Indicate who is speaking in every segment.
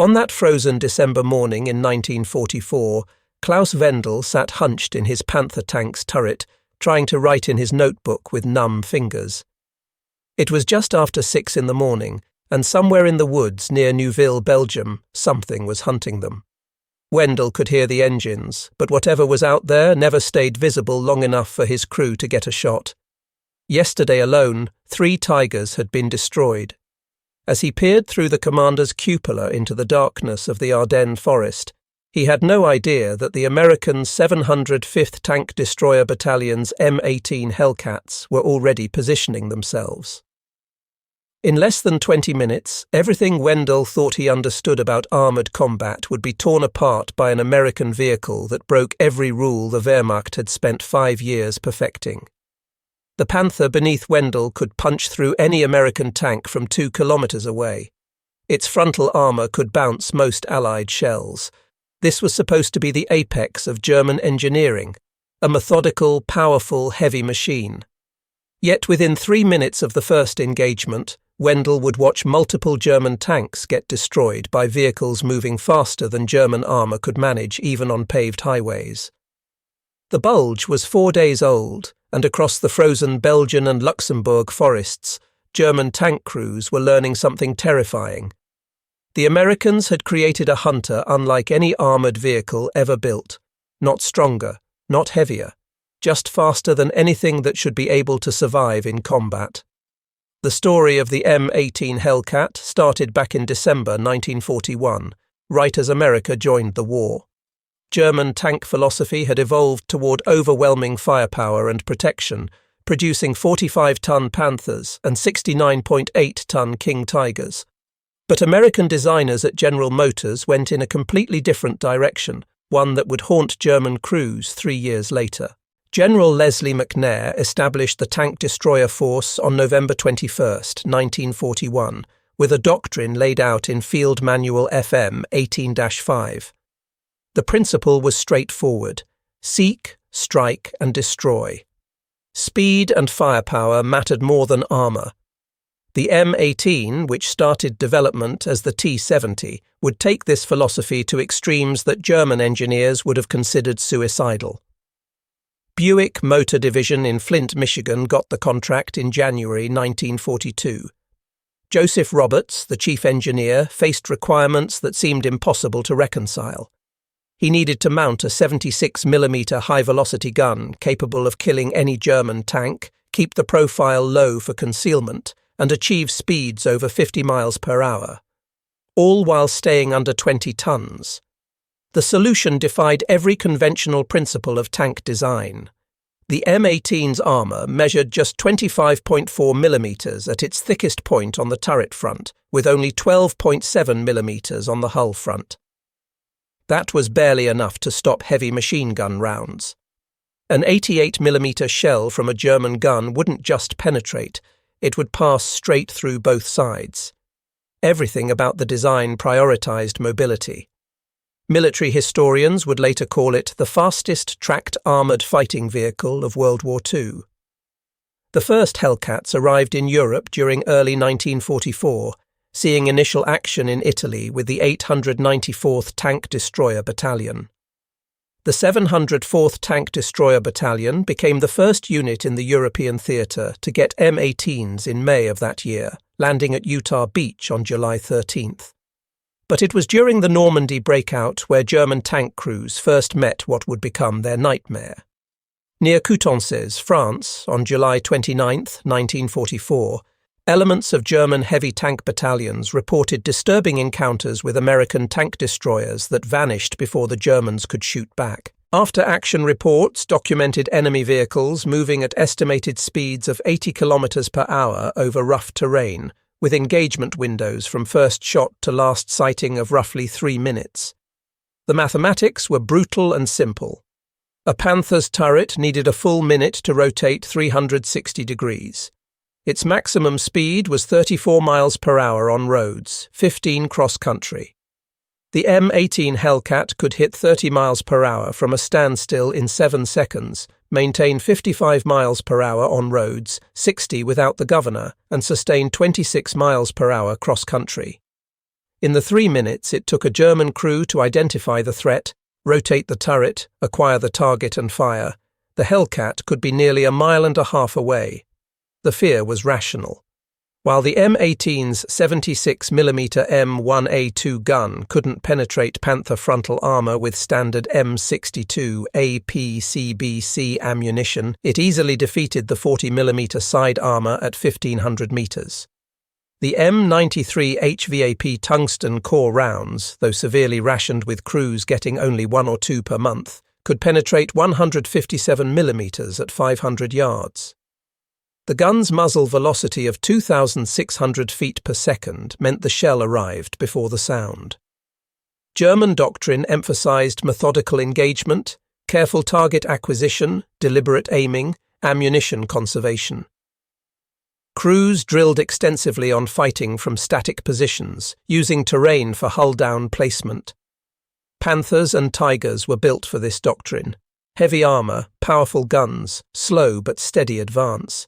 Speaker 1: On that frozen December morning in 1944, Klaus Wendel sat hunched in his Panther tank's turret, trying to write in his notebook with numb fingers. It was just after 6 in the morning, and somewhere in the woods near Neuville, Belgium, something was hunting them. Wendel could hear the engines, but whatever was out there never stayed visible long enough for his crew to get a shot. Yesterday alone, 3 Tigers had been destroyed. As he peered through the commander's cupola into the darkness of the Ardennes forest, he had no idea that the American 705th Tank Destroyer Battalion's M18 Hellcats were already positioning themselves. In less than 20 minutes, everything Wendel thought he understood about armoured combat would be torn apart by an American vehicle that broke every rule the Wehrmacht had spent 5 years perfecting. The Panther beneath Wendel could punch through any American tank from 2 kilometres away. Its frontal armour could bounce most Allied shells. This was supposed to be the apex of German engineering, a methodical, powerful, heavy machine. Yet within 3 minutes of the first engagement, Wendel would watch multiple German tanks get destroyed by vehicles moving faster than German armour could manage even on paved highways. The Bulge was 4 days old, and across the frozen Belgian and Luxembourg forests, German tank crews were learning something terrifying. The Americans had created a hunter unlike any armoured vehicle ever built, not stronger, not heavier, just faster than anything that should be able to survive in combat. The story of the M18 Hellcat started back in December 1941, right as America joined the war. German tank philosophy had evolved toward overwhelming firepower and protection, producing 45-ton Panthers and 69.8-ton King Tigers. But American designers at General Motors went in a completely different direction, one that would haunt German crews 3 years later. General Leslie McNair established the Tank Destroyer Force on November 21, 1941, with a doctrine laid out in Field Manual FM 18-5. The principle was straightforward: seek, strike, and destroy. Speed and firepower mattered more than armour. The M18, which started development as the T-70, would take this philosophy to extremes that German engineers would have considered suicidal. Buick Motor Division in Flint, Michigan got the contract in January 1942. Joseph Roberts, the chief engineer, faced requirements that seemed impossible to reconcile. He needed to mount a 76mm high-velocity gun capable of killing any German tank, keep the profile low for concealment, and achieve speeds over 50 miles per hour, all while staying under 20 tons. The solution defied every conventional principle of tank design. The M18's armour measured just 25.4mm at its thickest point on the turret front, with only 12.7mm on the hull front. That was barely enough to stop heavy machine gun rounds. An 88mm shell from a German gun wouldn't just penetrate, it would pass straight through both sides. Everything about the design prioritized mobility. Military historians would later call it the fastest tracked armoured fighting vehicle of World War II. The first Hellcats arrived in Europe during early 1944, seeing initial action in Italy with the 894th Tank Destroyer Battalion. The 704th Tank Destroyer Battalion became the first unit in the European theatre to get M18s in May of that year, landing at Utah Beach on July 13th. But it was during the Normandy breakout where German tank crews first met what would become their nightmare. Near Coutances, France, on July 29, 1944, elements of German heavy tank battalions reported disturbing encounters with American tank destroyers that vanished before the Germans could shoot back. After-action reports documented enemy vehicles moving at estimated speeds of 80 kilometers per hour over rough terrain, with engagement windows from first shot to last sighting of roughly 3 minutes. The mathematics were brutal and simple. A Panther's turret needed a full minute to rotate 360 degrees. Its maximum speed was 34 miles per hour on roads, 15 cross-country. The M18 Hellcat could hit 30 miles per hour from a standstill in 7 seconds, maintain 55 miles per hour on roads, 60 without the governor, and sustain 26 miles per hour cross-country. In the 3 minutes it took a German crew to identify the threat, rotate the turret, acquire the target and fire, the Hellcat could be nearly 1.5 miles away. The fear was rational. While the M18's 76mm M1A2 gun couldn't penetrate Panther frontal armor with standard M62 APCBC ammunition, it easily defeated the 40mm side armor at 1,500 meters. The M93 HVAP tungsten core rounds, though severely rationed with crews getting only 1 or 2 per month, could penetrate 157mm at 500 yards. The gun's muzzle velocity of 2,600 feet per second meant the shell arrived before the sound. German doctrine emphasized methodical engagement, careful target acquisition, deliberate aiming, ammunition conservation. Crews drilled extensively on fighting from static positions, using terrain for hull-down placement. Panthers and Tigers were built for this doctrine. Heavy armor, powerful guns, slow but steady advance.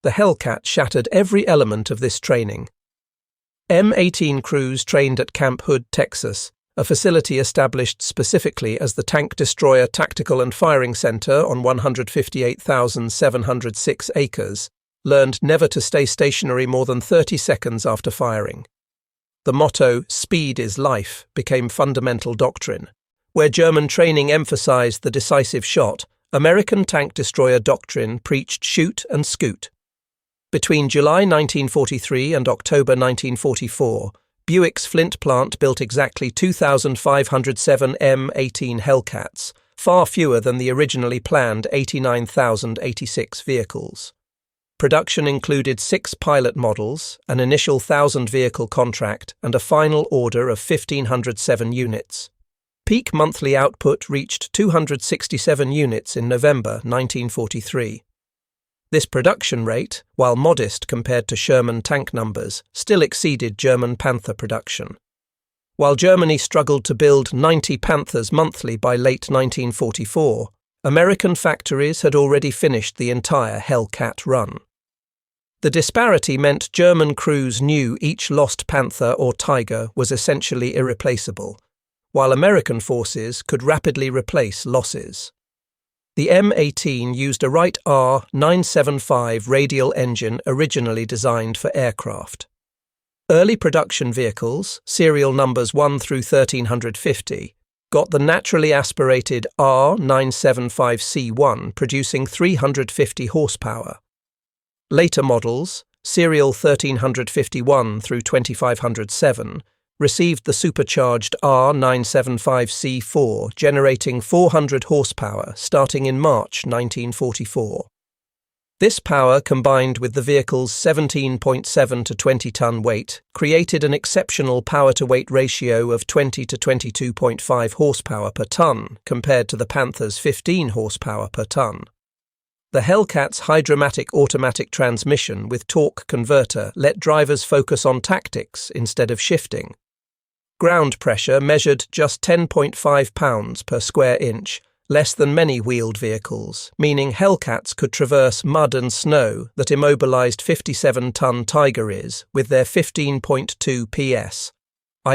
Speaker 1: The Hellcat shattered every element of this training. M18 crews trained at Camp Hood, Texas, a facility established specifically as the Tank Destroyer Tactical and Firing Center on 158,706 acres, learned never to stay stationary more than 30 seconds after firing. The motto, "Speed is life," became fundamental doctrine. Where German training emphasized the decisive shot, American tank destroyer doctrine preached shoot and scoot. Between July 1943 and October 1944, Buick's Flint plant built exactly 2,507 M18 Hellcats, far fewer than the originally planned 89,086 vehicles. Production included 6 pilot models, an initial 1,000-vehicle contract, and a final order of 1,507 units. Peak monthly output reached 267 units in November 1943. This production rate, while modest compared to Sherman tank numbers, still exceeded German Panther production. While Germany struggled to build 90 Panthers monthly by late 1944, American factories had already finished the entire Hellcat run. The disparity meant German crews knew each lost Panther or Tiger was essentially irreplaceable, while American forces could rapidly replace losses. The M18 used a Wright R975 radial engine originally designed for aircraft. Early production vehicles, serial numbers 1 through 1350, got the naturally aspirated R975C1 producing 350 horsepower. Later models, serial 1351 through 2507, received the supercharged R975C4 generating 400 horsepower starting in March 1944. This power, combined with the vehicle's 17.7 to 20-ton weight, created an exceptional power-to-weight ratio of 20 to 22.5 horsepower per ton compared to the Panther's 15 horsepower per ton. The Hellcat's hydromatic automatic transmission with torque converter let drivers focus on tactics instead of shifting. Ground pressure measured just 10.5 pounds per square inch, less than many wheeled vehicles, meaning Hellcats could traverse mud and snow that immobilized 57-ton Tiger is with their 15.2 PS,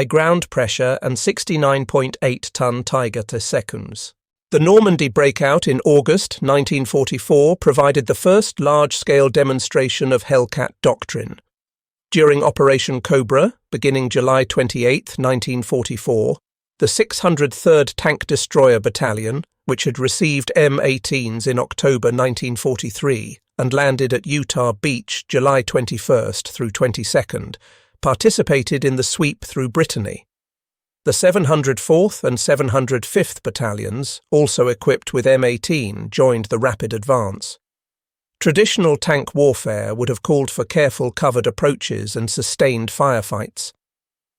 Speaker 1: ground pressure and 69.8-ton Tiger to seconds. The Normandy breakout in August 1944 provided the first large-scale demonstration of Hellcat doctrine. During Operation Cobra, beginning July 28, 1944, the 603rd Tank Destroyer Battalion, which had received M18s in October 1943 and landed at Utah Beach July 21st through 22nd, participated in the sweep through Brittany. The 704th and 705th Battalions, also equipped with M18, joined the rapid advance. Traditional tank warfare would have called for careful covered approaches and sustained firefights.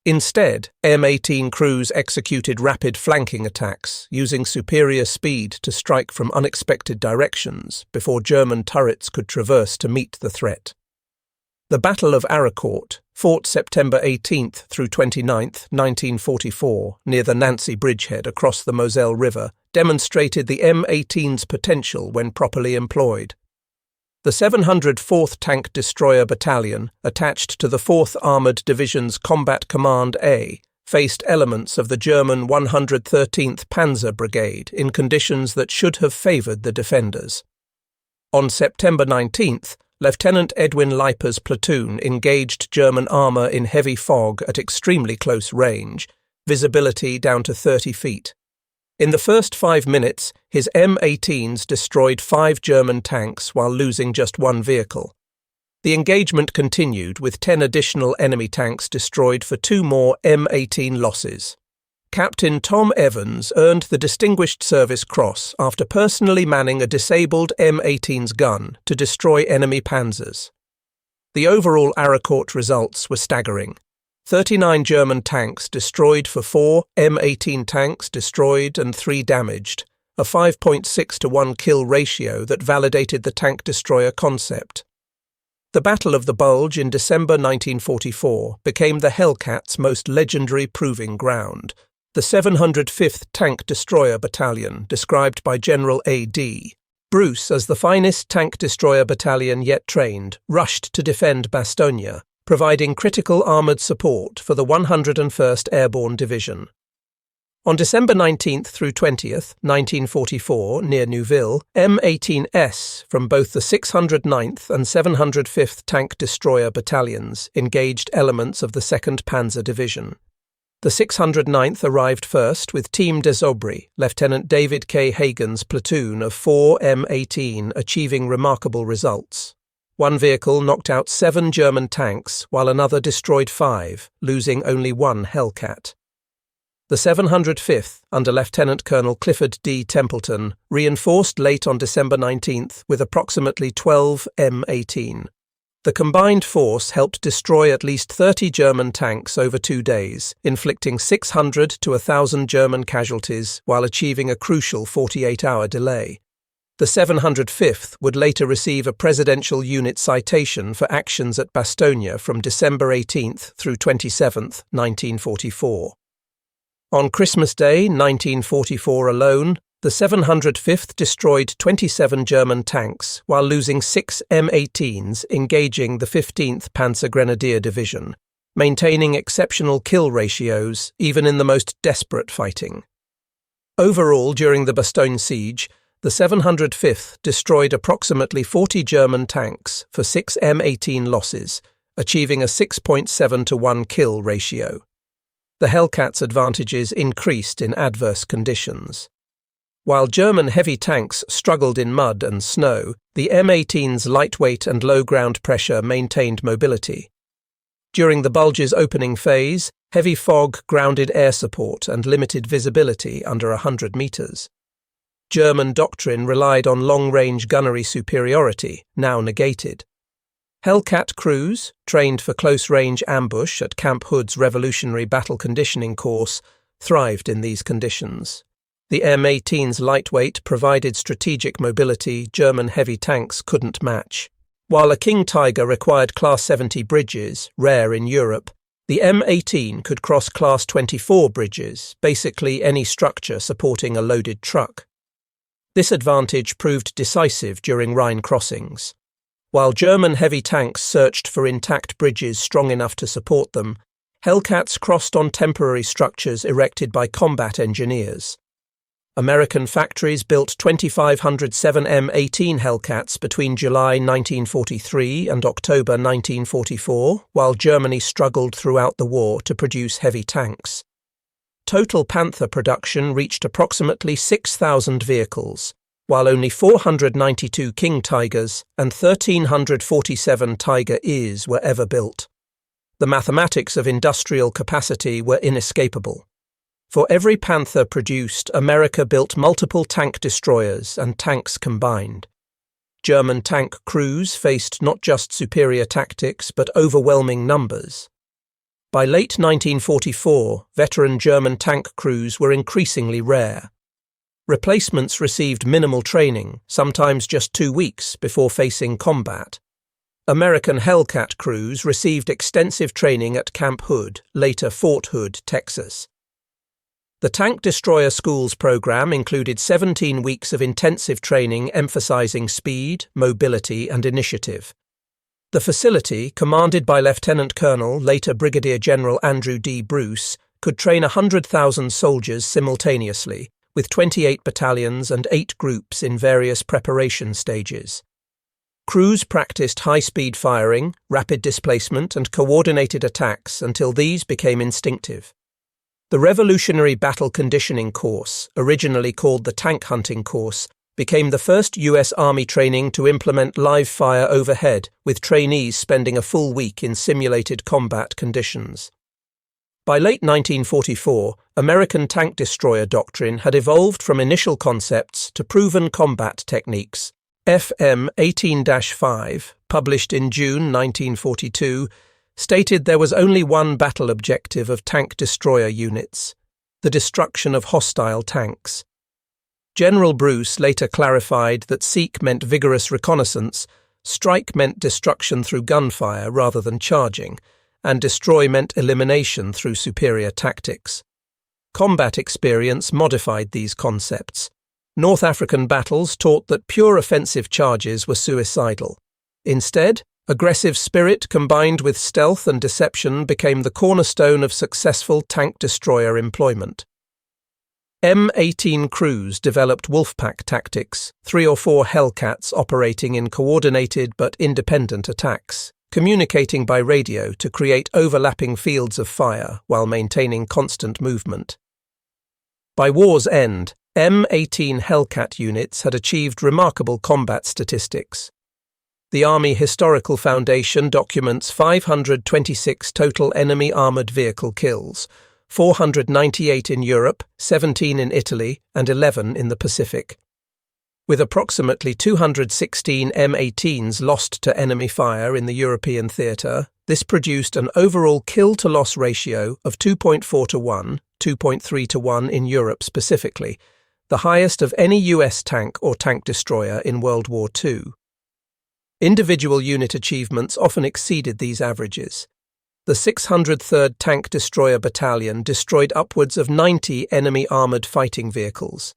Speaker 1: Instead, M18 crews executed rapid flanking attacks, using superior speed to strike from unexpected directions before German turrets could traverse to meet the threat. The Battle of Aracourt, fought September 18th through 29th, 1944, near the Nancy bridgehead across the Moselle River, demonstrated the M18's potential when properly employed. The 704th Tank Destroyer Battalion, attached to the 4th Armoured Division's Combat Command A, faced elements of the German 113th Panzer Brigade in conditions that should have favoured the defenders. On September 19th, Lieutenant Edwin Leiper's platoon engaged German armour in heavy fog at extremely close range, visibility down to 30 feet. In the first 5 minutes, his M18s destroyed 5 German tanks while losing just 1 vehicle. The engagement continued with 10 additional enemy tanks destroyed for 2 more M18 losses. Captain Tom Evans earned the Distinguished Service Cross after personally manning a disabled M18's gun to destroy enemy panzers. The overall Aracourt results were staggering. 39 German tanks destroyed for 4 M18 tanks destroyed and 3 damaged, a 5.6 to 1 kill ratio that validated the tank destroyer concept. The Battle of the Bulge in December 1944 became the Hellcat's most legendary proving ground. The 705th Tank Destroyer Battalion, described by General A.D. Bruce as the finest tank destroyer battalion yet trained, rushed to defend Bastogne, providing critical armoured support for the 101st Airborne Division. On December 19th through 20th, 1944, near Neuville, M18S from both the 609th and 705th Tank Destroyer Battalions engaged elements of the 2nd Panzer Division. The 609th arrived first with Team des Aubry, Lieutenant David K. Hagen's platoon of 4 M18 achieving remarkable results. 1 vehicle knocked out 7 German tanks, while another destroyed 5, losing only 1 Hellcat. The 705th, under Lieutenant Colonel Clifford D. Templeton, reinforced late on December 19th with approximately 12 M18. The combined force helped destroy at least 30 German tanks over 2 days, inflicting 600 to 1,000 German casualties while achieving a crucial 48-hour delay. The 705th would later receive a Presidential Unit citation for actions at Bastogne from December 18th through 27th, 1944. On Christmas Day, 1944 alone, the 705th destroyed 27 German tanks while losing 6 M18s engaging the 15th Panzer Grenadier Division, maintaining exceptional kill ratios even in the most desperate fighting. Overall, during the Bastogne siege, the 705th destroyed approximately 40 German tanks for 6 M18 losses, achieving a 6.7 to 1 kill ratio. The Hellcat's advantages increased in adverse conditions. While German heavy tanks struggled in mud and snow, the M18's lightweight and low ground pressure maintained mobility. During the Bulge's opening phase, heavy fog grounded air support and limited visibility under 100 metres. German doctrine relied on long-range gunnery superiority, now negated. Hellcat crews, trained for close-range ambush at Camp Hood's Revolutionary Battle Conditioning Course, thrived in these conditions. The M18's lightweight provided strategic mobility German heavy tanks couldn't match. While a King Tiger required Class 70 bridges, rare in Europe, the M18 could cross Class 24 bridges, basically any structure supporting a loaded truck. This advantage proved decisive during Rhine crossings. While German heavy tanks searched for intact bridges strong enough to support them, Hellcats crossed on temporary structures erected by combat engineers. American factories built 2,500 7M18 Hellcats between July 1943 and October 1944, while Germany struggled throughout the war to produce heavy tanks. Total Panther production reached approximately 6,000 vehicles, while only 492 King Tigers and 1,347 Tiger Is were ever built. The mathematics of industrial capacity were inescapable. For every Panther produced, America built multiple tank destroyers and tanks combined. German tank crews faced not just superior tactics but overwhelming numbers. By late 1944, veteran German tank crews were increasingly rare. Replacements received minimal training, sometimes just 2 weeks before facing combat. American Hellcat crews received extensive training at Camp Hood, later Fort Hood, Texas. The Tank Destroyer Schools program included 17 weeks of intensive training emphasizing speed, mobility, and initiative. The facility, commanded by Lieutenant Colonel, later Brigadier General Andrew D. Bruce, could train 100,000 soldiers simultaneously, with 28 battalions and 8 groups in various preparation stages. Crews practiced high-speed firing, rapid displacement, and coordinated attacks until these became instinctive. The Revolutionary Battle Conditioning Course, originally called the Tank Hunting Course, became the first U.S. Army training to implement live fire overhead, with trainees spending a full week in simulated combat conditions. By late 1944, American tank destroyer doctrine had evolved from initial concepts to proven combat techniques. M18-5, published in June 1942, stated there was only one battle objective of tank destroyer units: the destruction of hostile tanks. General Bruce later clarified that seek meant vigorous reconnaissance, strike meant destruction through gunfire rather than charging, and destroy meant elimination through superior tactics. Combat experience modified these concepts. North African battles taught that pure offensive charges were suicidal. Instead, aggressive spirit combined with stealth and deception became the cornerstone of successful tank destroyer employment. M18 crews developed Wolfpack tactics, 3 or 4 Hellcats operating in coordinated but independent attacks, communicating by radio to create overlapping fields of fire while maintaining constant movement. By war's end, M18 Hellcat units had achieved remarkable combat statistics. The Army Historical Foundation documents 526 total enemy armoured vehicle kills, 498 in Europe, 17 in Italy, and 11 in the Pacific. With approximately 216 M18s lost to enemy fire in the European theatre, this produced an overall kill-to-loss ratio of 2.4 to 1, 2.3 to 1 in Europe specifically, the highest of any US tank or tank destroyer in World War II. Individual unit achievements often exceeded these averages. The 603rd Tank Destroyer Battalion destroyed upwards of 90 enemy armoured fighting vehicles.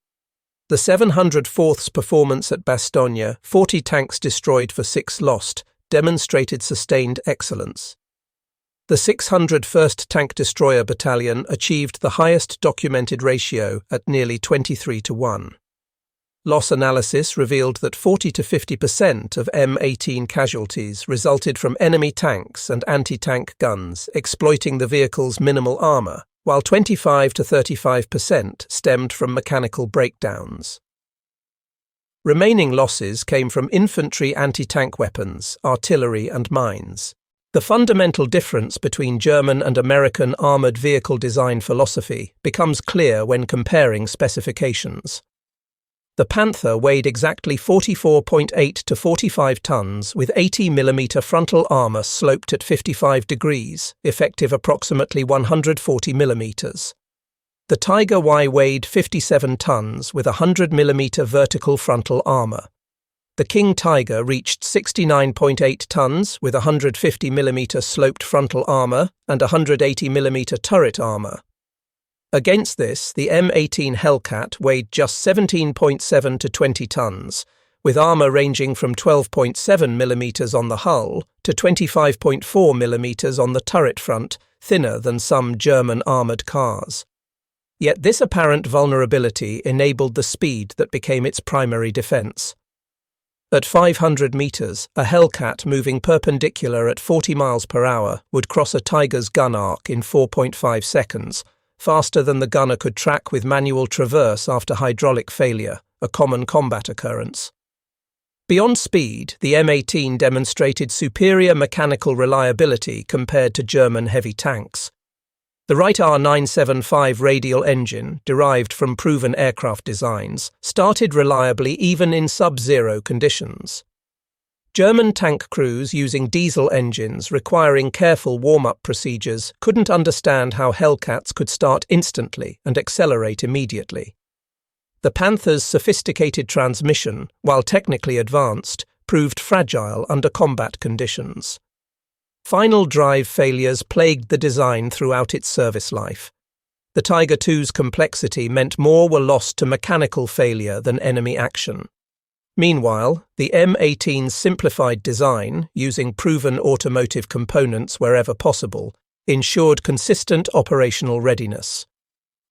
Speaker 1: The 704th's performance at Bastogne, 40 tanks destroyed for 6 lost, demonstrated sustained excellence. The 601st Tank Destroyer Battalion achieved the highest documented ratio at nearly 23 to 1. Loss analysis revealed that 40 to 50% of M18 casualties resulted from enemy tanks and anti-tank guns exploiting the vehicle's minimal armour, while 25 to 35% stemmed from mechanical breakdowns. Remaining losses came from infantry anti-tank weapons, artillery and mines. The fundamental difference between German and American armoured vehicle design philosophy becomes clear when comparing specifications. The Panther weighed exactly 44.8 to 45 tons with 80mm frontal armour sloped at 55 degrees, effective approximately 140mm. The Tiger Y weighed 57 tons with 100mm vertical frontal armour. The King Tiger reached 69.8 tons with 150mm sloped frontal armour and 180mm turret armour. Against this, the M18 Hellcat weighed just 17.7 to 20 tons, with armour ranging from 12.7mm on the hull to 25.4mm on the turret front, thinner than some German armoured cars. Yet this apparent vulnerability enabled the speed that became its primary defence. At 500 metres, a Hellcat moving perpendicular at 40 miles per hour would cross a Tiger's gun arc in 4.5 seconds, faster than the gunner could track with manual traverse after hydraulic failure, a common combat occurrence. Beyond speed, the M18 demonstrated superior mechanical reliability compared to German heavy tanks. The Wright R975 radial engine, derived from proven aircraft designs, started reliably even in sub-zero conditions. German tank crews using diesel engines requiring careful warm-up procedures couldn't understand how Hellcats could start instantly and accelerate immediately. The Panther's sophisticated transmission, while technically advanced, proved fragile under combat conditions. Final drive failures plagued the design throughout its service life. The The Tiger II's complexity meant more were lost to mechanical failure than enemy action. Meanwhile, the M18's simplified design, using proven automotive components wherever possible, ensured consistent operational readiness.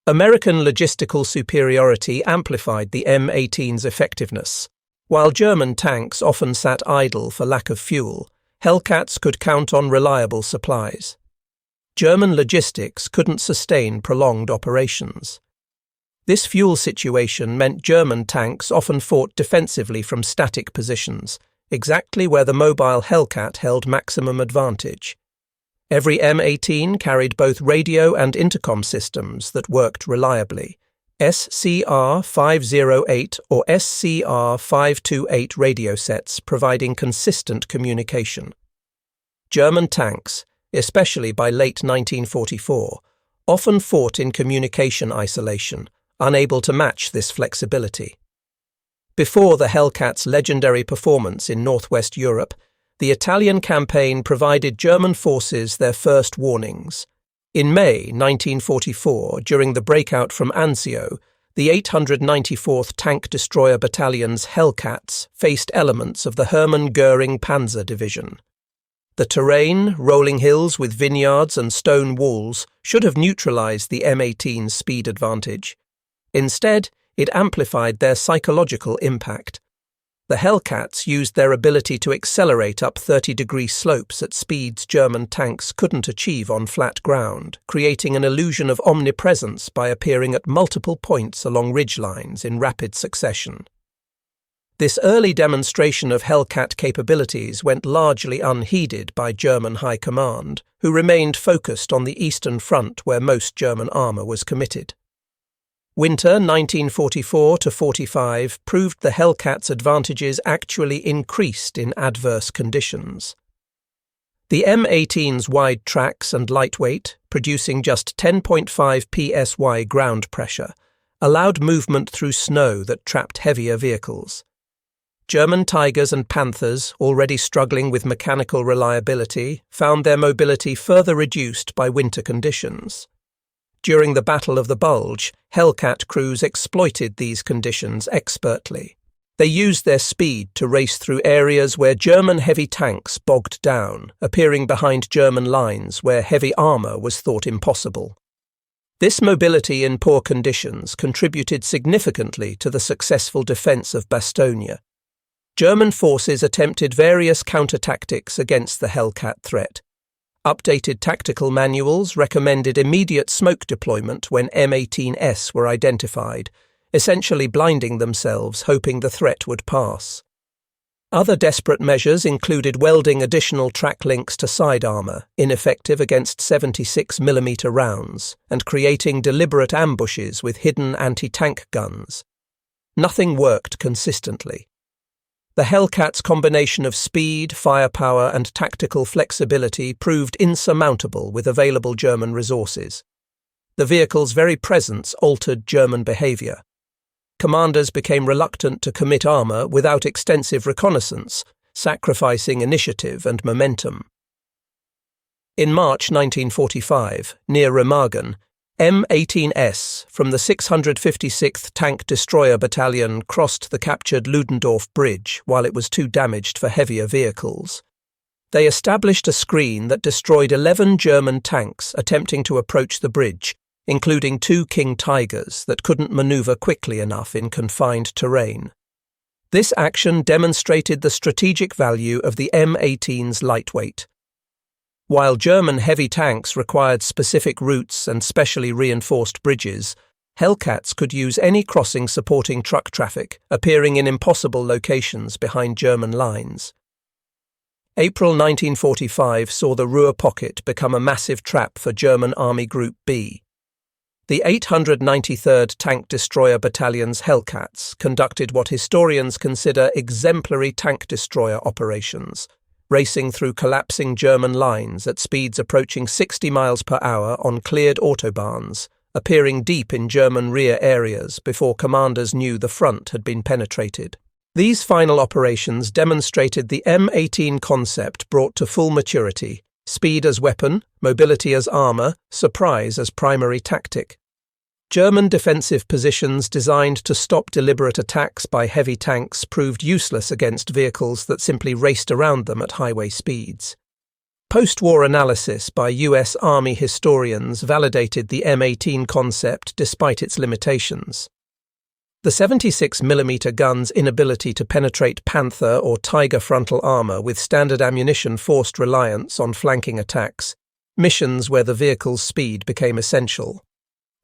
Speaker 1: American logistical superiority amplified the M18's effectiveness. While German tanks often sat idle for lack of fuel, Hellcats could count on reliable supplies. German logistics couldn't sustain prolonged operations. This fuel situation meant German tanks often fought defensively from static positions, exactly where the mobile Hellcat held maximum advantage. Every M18 carried both radio and intercom systems that worked reliably. SCR 508 or SCR 528 radio sets providing consistent communication. German tanks, especially by late 1944, often fought in communication isolation, unable to match this flexibility. Before the Hellcat's legendary performance in northwest Europe, the Italian campaign provided German forces their first warnings. In May 1944, during the breakout from Anzio, the 894th Tank Destroyer Battalion's Hellcats faced elements of the Hermann Göring Panzer Division. The terrain, rolling hills with vineyards and stone walls, should have neutralized the M18's speed advantage. Instead, it amplified their psychological impact. The Hellcats used their ability to accelerate up 30-degree slopes at speeds German tanks couldn't achieve on flat ground, creating an illusion of omnipresence by appearing at multiple points along ridgelines in rapid succession. This early demonstration of Hellcat capabilities went largely unheeded by German high command, who remained focused on the Eastern Front where most German armour was committed. Winter 1944–45 proved the Hellcat's advantages actually increased in adverse conditions. The M18's wide tracks and lightweight, producing just 10.5 psy ground pressure, allowed movement through snow that trapped heavier vehicles. German Tigers and Panthers, already struggling with mechanical reliability, found their mobility further reduced by winter conditions. During the Battle of the Bulge, Hellcat crews exploited these conditions expertly. They used their speed to race through areas where German heavy tanks bogged down, appearing behind German lines where heavy armour was thought impossible. This mobility in poor conditions contributed significantly to the successful defence of Bastogne. German forces attempted various counter-tactics against the Hellcat threat. Updated tactical manuals recommended immediate smoke deployment when M18s were identified, essentially blinding themselves, hoping the threat would pass. Other desperate measures included welding additional track links to side armour, ineffective against 76mm rounds, and creating deliberate ambushes with hidden anti-tank guns. Nothing worked consistently. The Hellcat's combination of speed, firepower, and tactical flexibility proved insurmountable with available German resources. The vehicle's very presence altered German behaviour. Commanders became reluctant to commit armour without extensive reconnaissance, sacrificing initiative and momentum. In March 1945, near Remagen, M18s from the 656th Tank Destroyer Battalion crossed the captured Ludendorff Bridge while it was too damaged for heavier vehicles. They established a screen that destroyed 11 German tanks attempting to approach the bridge, including 2 King Tigers that couldn't manoeuvre quickly enough in confined terrain. This action demonstrated the strategic value of the M18's lightweight. While German heavy tanks required specific routes and specially reinforced bridges, Hellcats could use any crossing supporting truck traffic, appearing in impossible locations behind German lines. April 1945 saw the Ruhr Pocket become a massive trap for German Army Group B. The 893rd Tank Destroyer Battalion's Hellcats conducted what historians consider exemplary tank destroyer operations, racing through collapsing German lines at speeds approaching 60 miles per hour on cleared autobahns, appearing deep in German rear areas before commanders knew the front had been penetrated. These final operations demonstrated the M18 concept brought to full maturity: speed as weapon, mobility as armour, surprise as primary tactic. German defensive positions designed to stop deliberate attacks by heavy tanks proved useless against vehicles that simply raced around them at highway speeds. Post-war analysis by US Army historians validated the M18 concept despite its limitations. The 76mm gun's inability to penetrate Panther or Tiger frontal armor with standard ammunition forced reliance on flanking attacks, missions where the vehicle's speed became essential,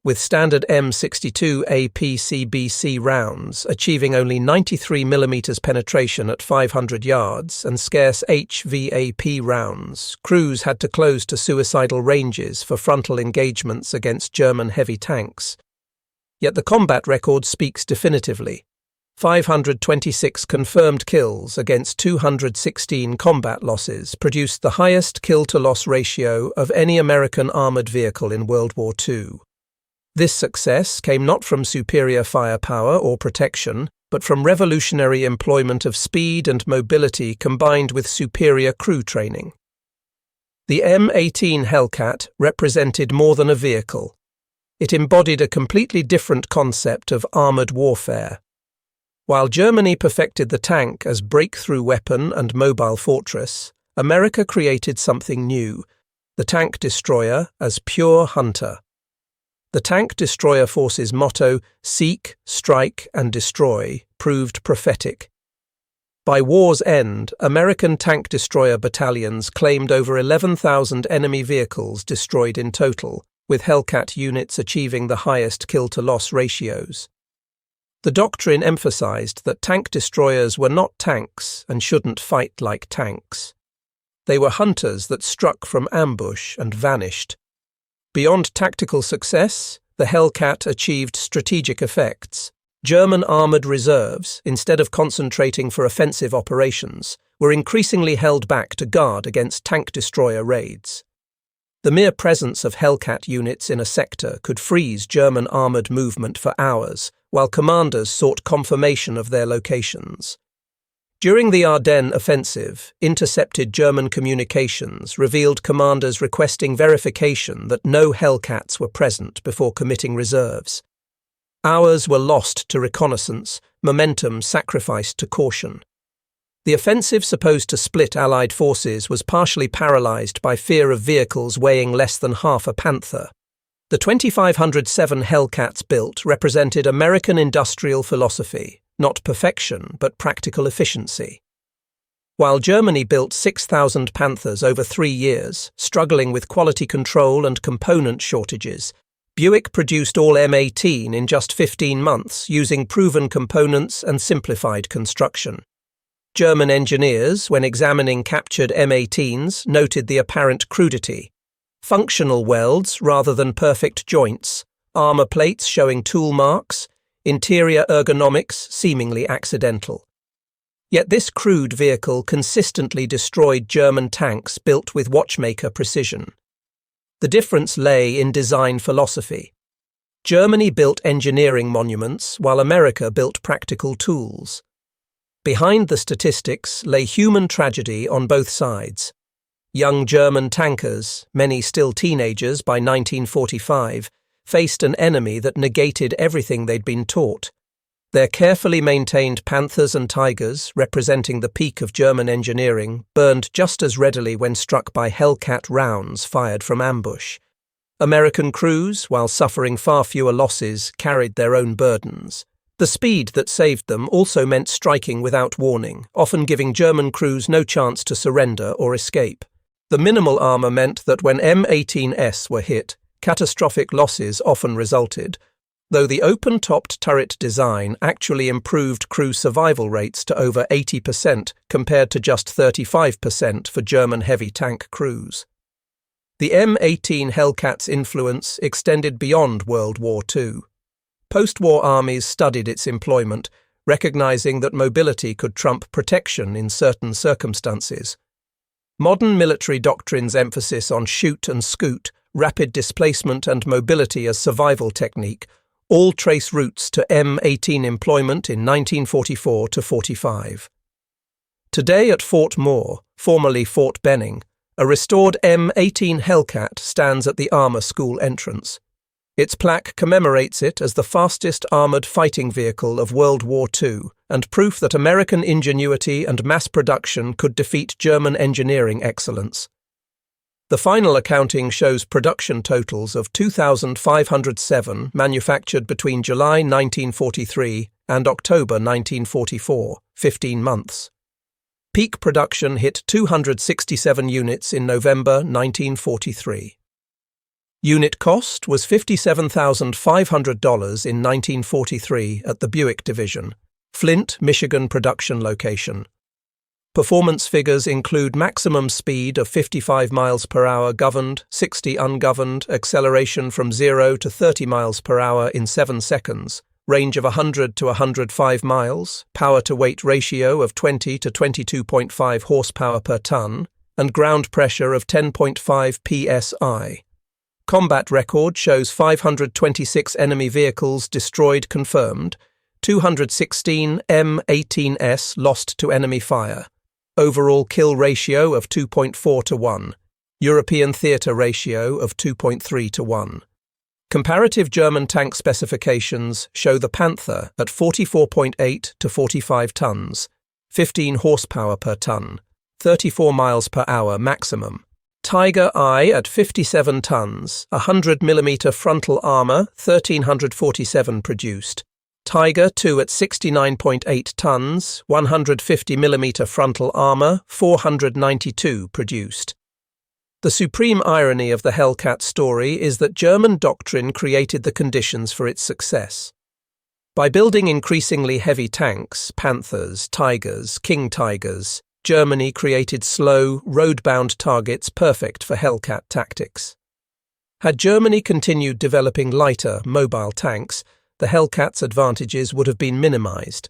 Speaker 1: with standard M62 APCBC rounds achieving only 93mm penetration at 500 yards and scarce HVAP rounds. Crews had to close to suicidal ranges for frontal engagements against German heavy tanks. Yet the combat record speaks definitively. 526 confirmed kills against 216 combat losses produced the highest kill-to-loss ratio of any American armored vehicle in World War II. This success came not from superior firepower or protection, but from revolutionary employment of speed and mobility combined with superior crew training. The M18 Hellcat represented more than a vehicle. It embodied a completely different concept of armored warfare. While Germany perfected the tank as breakthrough weapon and mobile fortress, America created something new, the tank destroyer as pure hunter. The Tank Destroyer Force's motto, "Seek, Strike, and Destroy," proved prophetic. By war's end, American tank destroyer battalions claimed over 11,000 enemy vehicles destroyed in total, with Hellcat units achieving the highest kill-to-loss ratios. The doctrine emphasized that tank destroyers were not tanks and shouldn't fight like tanks. They were hunters that struck from ambush and vanished. Beyond tactical success, the Hellcat achieved strategic effects. German armoured reserves, instead of concentrating for offensive operations, were increasingly held back to guard against tank destroyer raids. The mere presence of Hellcat units in a sector could freeze German armoured movement for hours, while commanders sought confirmation of their locations. During the Ardennes offensive, intercepted German communications revealed commanders requesting verification that no Hellcats were present before committing reserves. Hours were lost to reconnaissance, momentum sacrificed to caution. The offensive supposed to split Allied forces was partially paralysed by fear of vehicles weighing less than half a Panther. The 2,507 Hellcats built represented American industrial philosophy, not perfection, but practical efficiency. While Germany built 6,000 Panthers over 3 years, struggling with quality control and component shortages, Buick produced all M18 in just 15 months using proven components and simplified construction. German engineers, when examining captured M18s, noted the apparent crudity. Functional welds rather than perfect joints, armor plates showing tool marks, interior ergonomics seemingly accidental. Yet this crude vehicle consistently destroyed German tanks built with watchmaker precision. The difference lay in design philosophy. Germany built engineering monuments while America built practical tools. Behind the statistics lay human tragedy on both sides. Young German tankers, many still teenagers by 1945, faced an enemy that negated everything they'd been taught. Their carefully maintained Panthers and Tigers, representing the peak of German engineering, burned just as readily when struck by Hellcat rounds fired from ambush. American crews, while suffering far fewer losses, carried their own burdens. The speed that saved them also meant striking without warning, often giving German crews no chance to surrender or escape. The minimal armour meant that when M18s were hit, catastrophic losses often resulted, though the open-topped turret design actually improved crew survival rates to over 80% compared to just 35% for German heavy tank crews. The M18 Hellcat's influence extended beyond World War II. Post-war armies studied its employment, recognizing that mobility could trump protection in certain circumstances. Modern military doctrine's emphasis on shoot and scoot, rapid displacement and mobility as survival technique, all trace roots to M18 employment in 1944 to 45. Today at Fort Moore, formerly Fort Benning, a restored M18 Hellcat stands at the Armour School entrance. Its plaque commemorates it as the fastest armoured fighting vehicle of World War II and proof that American ingenuity and mass production could defeat German engineering excellence. The final accounting shows production totals of 2,507 manufactured between July 1943 and October 1944, 15 months. Peak production hit 267 units in November 1943. Unit cost was $57,500 in 1943 at the Buick Division, Flint, Michigan production location. Performance figures include maximum speed of 55 miles per hour governed, 60 ungoverned, acceleration from 0 to 30 miles per hour in 7 seconds, range of 100 to 105 miles, power-to-weight ratio of 20 to 22.5 horsepower per ton, and ground pressure of 10.5 psi. Combat record shows 526 enemy vehicles destroyed confirmed, 216 M18s lost to enemy fire. Overall kill ratio of 2.4 to 1. European theatre ratio of 2.3 to 1. Comparative German tank specifications show the Panther at 44.8 to 45 tons, 15 horsepower per ton, 34 miles per hour maximum. Tiger I at 57 tons, 100 mm frontal armour, 1347 produced. Tiger II at 69.8 tons, 150 mm frontal armour, 492 produced. The supreme irony of the Hellcat story is that German doctrine created the conditions for its success. By building increasingly heavy tanks, Panthers, Tigers, King Tigers, Germany created slow, road-bound targets perfect for Hellcat tactics. Had Germany continued developing lighter, mobile tanks, the Hellcat's advantages would have been minimized.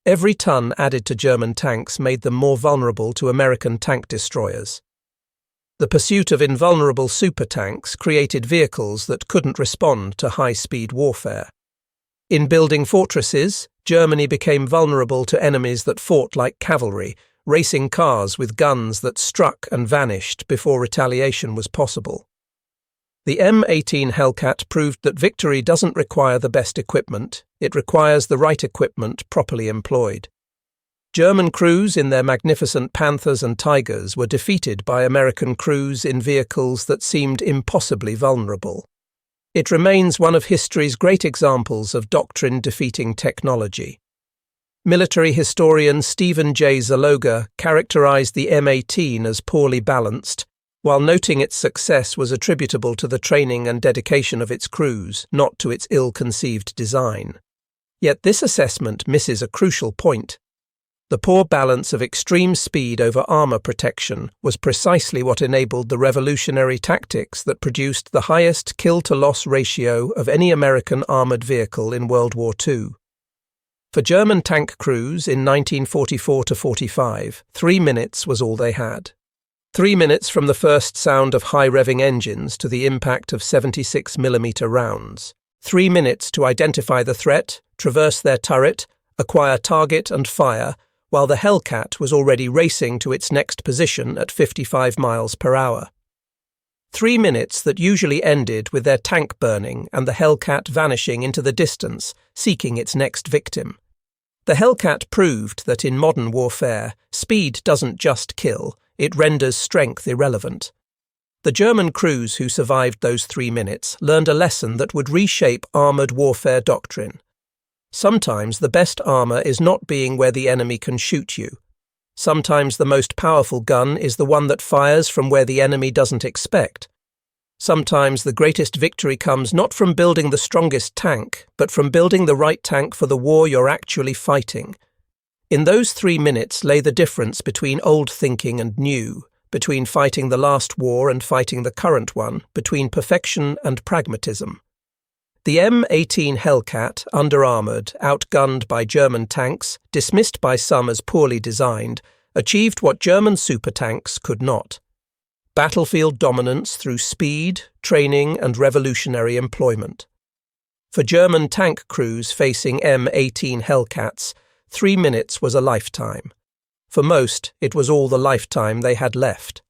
Speaker 1: Every ton added to German tanks made them more vulnerable to American tank destroyers. The pursuit of invulnerable supertanks created vehicles that couldn't respond to high-speed warfare. In building fortresses, Germany became vulnerable to enemies that fought like cavalry, racing cars with guns that struck and vanished before retaliation was possible. The M18 Hellcat proved that victory doesn't require the best equipment, it requires the right equipment properly employed. German crews in their magnificent Panthers and Tigers were defeated by American crews in vehicles that seemed impossibly vulnerable. It remains one of history's great examples of doctrine defeating technology. Military historian Stephen J. Zaloga characterized the M18 as poorly balanced, while noting its success was attributable to the training and dedication of its crews, not to its ill-conceived design. Yet this assessment misses a crucial point. The poor balance of extreme speed over armour protection was precisely what enabled the revolutionary tactics that produced the highest kill-to-loss ratio of any American armoured vehicle in World War II. For German tank crews in 1944–45, 3 minutes was all they had. 3 minutes from the first sound of high-revving engines to the impact of 76mm rounds. 3 minutes to identify the threat, traverse their turret, acquire target and fire, while the Hellcat was already racing to its next position at 55 miles per hour. 3 minutes that usually ended with their tank burning and the Hellcat vanishing into the distance, seeking its next victim. The Hellcat proved that in modern warfare, speed doesn't just kill, it renders strength irrelevant. The German crews who survived those 3 minutes learned a lesson that would reshape armoured warfare doctrine. Sometimes the best armour is not being where the enemy can shoot you. Sometimes the most powerful gun is the one that fires from where the enemy doesn't expect. Sometimes the greatest victory comes not from building the strongest tank, but from building the right tank for the war you're actually fighting. In those 3 minutes lay the difference between old thinking and new, between fighting the last war and fighting the current one, between perfection and pragmatism. The M18 Hellcat, under-armoured, outgunned by German tanks, dismissed by some as poorly designed, achieved what German supertanks could not. Battlefield dominance through speed, training and revolutionary employment. For German tank crews facing M18 Hellcats, 3 minutes was a lifetime. For most, it was all the lifetime they had left.